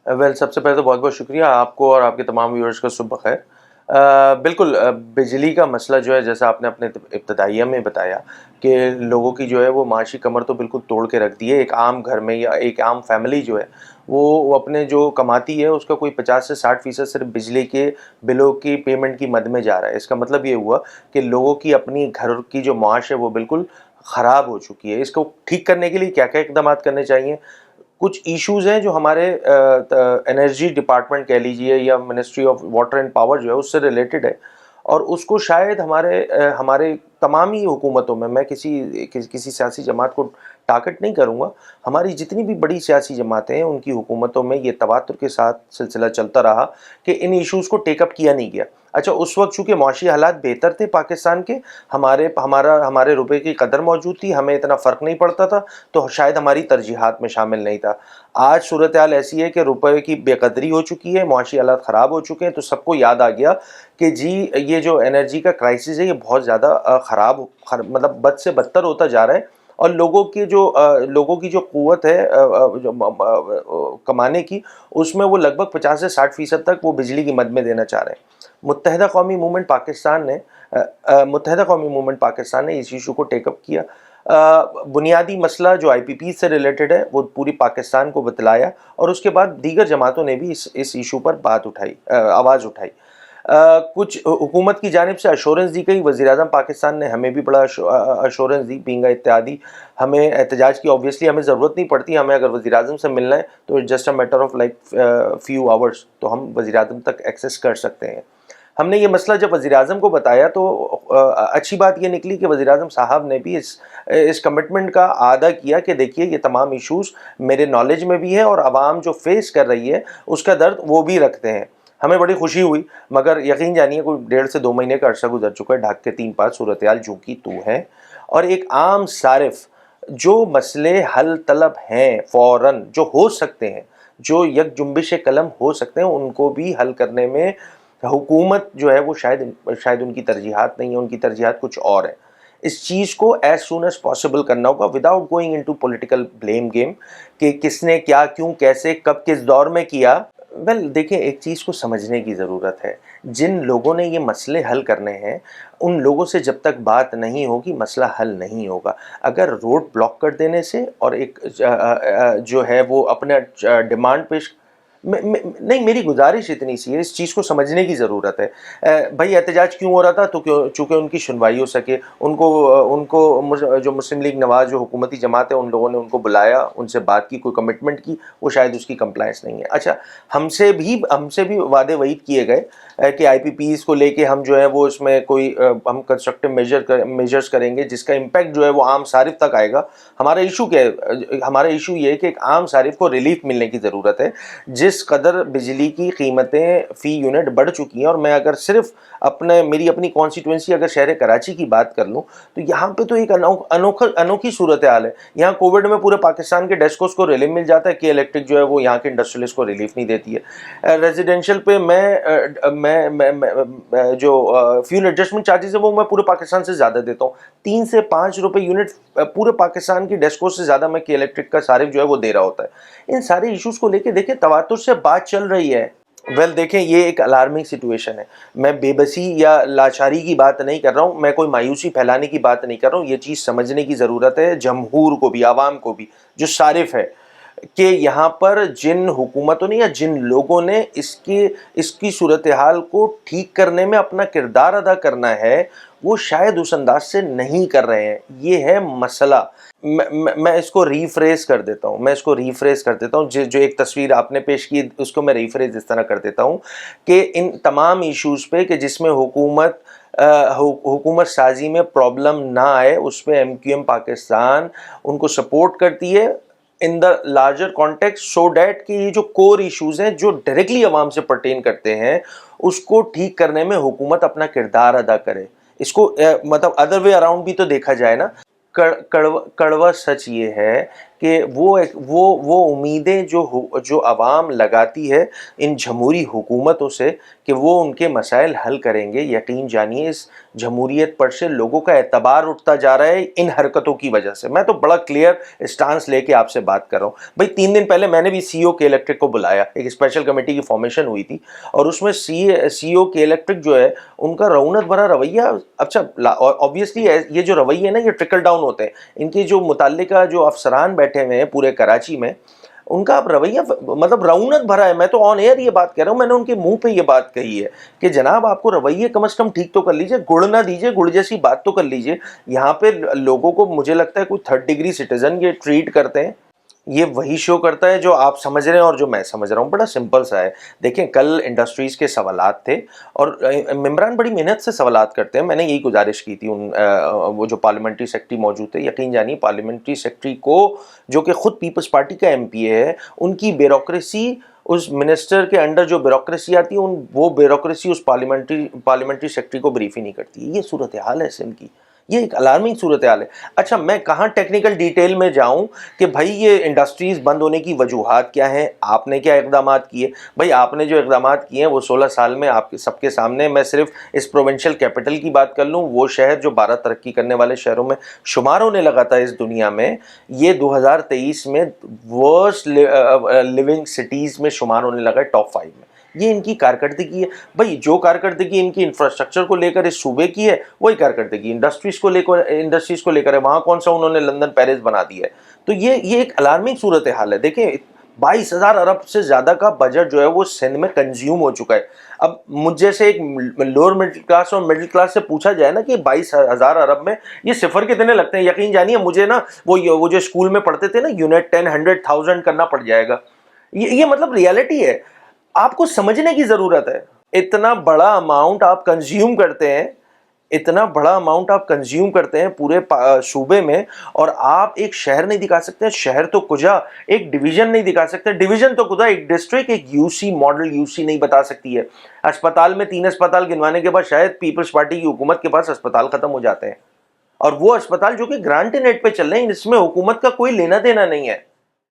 سب سے پہلے تو بہت بہت شکریہ آپ کو اور آپ کے تمام ویورز کا صبح بخیر۔ بالکل بجلی کا مسئلہ جو ہے، جیسا آپ نے اپنے ابتدائیہ میں بتایا کہ لوگوں کی جو ہے وہ معاشی کمر تو بالکل توڑ کے رکھ دی ہے۔ ایک عام گھر میں یا ایک عام فیملی جو ہے وہ اپنے جو کماتی ہے اس کا کوئی 50 سے 60% صرف بجلی کے بلوں کی پیمنٹ کی مد میں جا رہا ہے۔ اس کا مطلب یہ ہوا کہ لوگوں کی اپنی گھر کی جو معاش ہے وہ بالکل خراب ہو چکی ہے۔ اس کو ٹھیک کرنے کے لیے کیا کیا اقدامات کرنے چاہیے؟ کچھ ایشوز ہیں جو ہمارے انرجی ڈپارٹمنٹ کہہ لیجئے یا ministry of water and power جو ہے اس سے ریلیٹڈ ہے، اور اس کو شاید ہمارے تمامی حکومتوں میں کسی سیاسی جماعت کو ٹارگٹ نہیں کروں گا، ہماری جتنی بھی بڑی سیاسی جماعتیں ہیں ان کی حکومتوں میں یہ تواتر کے ساتھ سلسلہ چلتا رہا کہ ان ایشوز کو ٹیک اپ کیا نہیں گیا۔ اچھا، اس وقت چونکہ معاشی حالات بہتر تھے پاکستان کے، ہمارے روپے کی قدر موجود تھی، ہمیں اتنا فرق نہیں پڑتا تھا، تو شاید ہماری ترجیحات میں شامل نہیں تھا۔ آج صورتحال ایسی ہے کہ روپے کی بے قدری ہو چکی ہے، معاشی حالات خراب ہو چکے ہیں، تو سب کو یاد آ گیا کہ جی یہ جو انرجی کا کرائسس ہے یہ بہت زیادہ مطلب بد سے بدتر ہوتا جا رہا ہے، اور لوگوں کی جو قوت ہے کمانے کی، اس میں وہ لگ بھگ 50 سے 60% تک وہ بجلی کی مد میں دینا چاہ رہے ہیں۔ متحدہ قومی موومنٹ پاکستان نے اس ایشو کو ٹیک اپ کیا۔ بنیادی مسئلہ جو آئی پی پی سے ریلیٹڈ ہے وہ پوری پاکستان کو بتلایا، اور اس کے بعد دیگر جماعتوں نے بھی اس ایشو پر آواز اٹھائی۔ کچھ حکومت کی جانب سے ایشورنس دی گئی، وزیر اعظم پاکستان نے ہمیں بھی بڑا ایشورنس دی، بینگ اتحادی ہمیں احتجاج کی اوبویسلی ہمیں ضرورت نہیں پڑتی، ہمیں اگر وزیر اعظم سے ملنا ہے تو just a matter of like few hours تو ہم وزیر اعظم تک ایکسیس کر سکتے ہیں۔ ہم نے یہ مسئلہ جب وزیر اعظم کو بتایا تو اچھی بات یہ نکلی کہ وزیر اعظم صاحب نے بھی اس کمٹمنٹ کا اعادہ کیا کہ دیکھیے یہ تمام ایشوز میرے نالج میں بھی ہے، اور عوام جو فیس کر رہی ہے اس کا درد وہ بھی رکھتے ہیں۔ ہمیں بڑی خوشی ہوئی، مگر یقین جانیے کوئی 1.5 سے 2 مہینے کا عرصہ گزر چکا ہے، ڈھاک کے 3 پار صورتحال جو کی تو ہے، اور ایک عام صارف جو مسئلے حل طلب ہیں فوراً جو ہو سکتے ہیں، جو یک جنبش قلم ہو سکتے ہیں، ان کو بھی حل کرنے میں حکومت جو ہے وہ شاید ان کی ترجیحات نہیں ہیں، ان کی ترجیحات کچھ اور ہیں۔ اس چیز کو ایز سون ایز پاسبل کرنا ہوگا without going into political blame game کہ کس نے کیا کیوں کیسے کب کس دور میں کیا۔ دیکھیں، ایک چیز کو سمجھنے کی ضرورت ہے، جن لوگوں نے یہ مسئلے حل کرنے ہیں ان لوگوں سے جب تک بات نہیں ہوگی مسئلہ حل نہیں ہوگا۔ اگر روڈ بلاک کر دینے سے اور ایک جو ہے وہ اپنا ڈیمانڈ پیش نہیں، میری گزارش اتنی سی ہے، اس چیز کو سمجھنے کی ضرورت ہے۔ بھائی احتجاج کیوں ہو رہا تھا؟ تو چونکہ ان کی سنوائی ہو سکے، ان کو جو مسلم لیگ نواز جو حکومتی جماعت ہے ان لوگوں نے ان کو بلایا، ان سے بات کی، کوئی کمٹمنٹ کی، وہ شاید اس کی کمپلائنس نہیں ہے۔ اچھا، ہم سے بھی وعدے وعید کیے گئے کہ آئی پی پیز کو لے کے ہم جو ہے وہ اس میں کوئی ہم کنسٹرکٹیو میجرز کریں گے جس کا امپیکٹ جو ہے وہ عام صارف تک آئے گا۔ ہمارا ایشو کیا ہے؟ ہمارا ایشو یہ ہے کہ ایک عام صارف کو ریلیف ملنے کی ضرورت ہے۔ جس قدر بجلی کی قیمتیں فی یونٹ بڑھ چکی ہیں، اور میں اگر صرف میری اپنی کانسٹیٹوئنسی اگر شہر کراچی کی بات کر لوں تو یہاں پہ تو ایک انوکھی صورتحال ہے۔ یہاں کووڈ میں پورے پاکستان کے ڈیسکوز کو ریلیف مل جاتا ہے، کہ الیکٹرک جو ہے وہ یہاں کے انڈسٹریلسٹ کو ریلیف نہیں دیتی ہے۔ ریزیڈینشل پہ میں جو فیول ایڈجسٹمنٹ چارجز ہے وہ میں پورے پاکستان سے زیادہ دیتا ہوں، 3 سے 5 روپے یونٹ پورے پاکستان کی ڈیسکوز سے زیادہ میں کے الیکٹرک کا صارف جو ہے وہ دے رہا ہوتا ہے۔ ان سارے ایشوز کو لے کے دیکھیں تواتر سے بات چل رہی ہے۔ دیکھیں، یہ ایک الارمنگ سچویشن ہے۔ میں بے بسی یا لاچاری کی بات نہیں کر رہا ہوں، میں کوئی مایوسی پھیلانے کی بات نہیں کر رہا ہوں۔ یہ چیز سمجھنے کی ضرورت ہے جمہور کو بھی، عوام کو بھی، جو صارف ہے، کہ یہاں پر جن حکومتوں نے یا جن لوگوں نے اس کی صورتحال کو ٹھیک کرنے میں اپنا کردار ادا کرنا ہے وہ شاید اس انداز سے نہیں کر رہے ہیں۔ یہ ہے مسئلہ۔ میں اس کو ریفریز کر دیتا ہوں، جو ایک تصویر آپ نے پیش کی اس کو میں ریفریز اس طرح کر دیتا ہوں کہ ان تمام ایشوز پہ کہ جس میں حکومت سازی میں پرابلم نہ آئے، اس پہ ایم کیو ایم پاکستان ان کو سپورٹ کرتی ہے in the larger context, so that کہ یہ جو کور ایشوز ہیں جو ڈائریکٹلی عوام سے پرٹین کرتے ہیں اس کو ٹھیک کرنے میں حکومت اپنا کردار ادا کرے۔ اس کو مطلب ادر وے اراؤنڈ بھی تو دیکھا جائے نا۔ کڑوا سچ یہ ہے کہ وہ امیدیں جو عوام لگاتی ہے ان جمہوری حکومتوں سے کہ وہ ان کے مسائل حل کریں گے، یقین جانیے اس جمہوریت پر سے لوگوں کا اعتبار اٹھتا جا رہا ہے ان حرکتوں کی وجہ سے۔ میں تو بڑا کلیئر اسٹانس لے کے آپ سے بات کر رہا ہوں بھائی۔ 3 دن پہلے میں نے بھی سی او کے الیکٹرک کو بلایا، ایک اسپیشل کمیٹی کی فارمیشن ہوئی تھی، اور اس میں سی او کے الیکٹرک جو ہے ان کا رونق بھرا رویہ، اچھا آبویسلی یہ جو رویے نا یہ ٹرکل ڈاؤن ہوتے ہیں، ان کے جو متعلقہ جو افسران بیٹھے ہوئے ہیں پورے کراچی میں، ان کا اب رویہ مطلب رونق بھرا ہے۔ میں تو آن ایئر یہ بات کہہ رہا ہوں، میں نے ان کے منہ پہ یہ بات کہی ہے کہ جناب آپ کو رویے کم از کم ٹھیک تو کر لیجئے، گڑ نہ دیجئے، گڑ جیسی بات تو کر لیجئے۔ یہاں پہ لوگوں کو مجھے لگتا ہے کوئی 3rd ڈگری سٹیزن یہ ٹریٹ کرتے ہیں، یہ وہی شو کرتا ہے جو آپ سمجھ رہے ہیں اور جو میں سمجھ رہا ہوں۔ بڑا سمپل سا ہے، دیکھیں کل انڈسٹریز کے سوالات تھے اور ممبران بڑی محنت سے سوالات کرتے ہیں۔ میں نے یہی گزارش کی تھی وہ جو پارلیمنٹری سیکرٹری موجود تھے، یقین جانیے پارلیمنٹری سیکرٹری کو جو کہ خود پیپلز پارٹی کا ایم پی اے ہے، ان کی بیوروکریسی، اس منسٹر کے انڈر جو بیوروکریسی آتی ہے وہ بیوروکریسی اس پارلیمنٹری سیکرٹری کو بریف ہی نہیں کرتی ہے۔ یہ صورتحال ہے سندھ کی، یہ ایک الارمنگ صورتحال ہے۔ اچھا میں کہاں ٹیکنیکل ڈیٹیل میں جاؤں کہ بھائی یہ انڈسٹریز بند ہونے کی وجوہات کیا ہیں، آپ نے کیا اقدامات کیے؟ بھائی آپ نے جو اقدامات کیے ہیں وہ 16 سال میں آپ کے سب کے سامنے، میں صرف اس پروونشل کیپٹل کی بات کر لوں، وہ شہر جو 12 ترقی کرنے والے شہروں میں شمار ہونے لگا تھا اس دنیا میں، یہ 2023 میں ورسٹ لیونگ سٹیز میں شمار ہونے لگا ہے ٹاپ 5 میں۔ یہ ان کی کارکردگی ہے بھائی، جو کارکردگی ان کی انفراسٹرکچر کو لے کر اس صوبے کی ہے وہی کارکردگی انڈسٹریز کو لے کر ہے۔ وہاں کون سا انہوں نے لندن پیرس بنا دیا ہے؟ تو یہ ایک الارمنگ صورتحال ہے۔ دیکھیں 22,000 ارب سے زیادہ کا بجٹ جو ہے وہ سندھ میں کنزیوم ہو چکا ہے۔ اب مجھ جیسے ایک لوور مڈل کلاس اور مڈل کلاس سے پوچھا جائے نا کہ 22,000 ارب میں یہ صفر کتنے لگتے ہیں، یقین جانیے مجھے نا وہ جو اسکول میں پڑھتے تھے نا یونٹ 10 100 1000 کرنا پڑ جائے گا۔ یہ مطلب ریالٹی ہے، آپ کو سمجھنے کی ضرورت ہے۔ اتنا بڑا اماؤنٹ آپ کنزیوم کرتے ہیں، اتنا بڑا اماؤنٹ آپ کنزیوم کرتے ہیں پورے صوبے میں، اور آپ ایک شہر نہیں دکھا سکتے، شہر تو کجا، ایک ڈویژن نہیں دکھا سکتے، ڈویژن تو کجا، ایک ڈسٹرکٹ، ایک یو سی ماڈل یو سی نہیں بتا سکتی ہے۔ اسپتال میں 3 اسپتال گنوانے کے بعد شاید پیپلز پارٹی کی حکومت کے پاس اسپتال ختم ہو جاتے ہیں، اور وہ اسپتال جو کہ گرانٹ نیٹ پہ چل رہے ہیں، اس میں حکومت کا کوئی لینا دینا نہیں ہے۔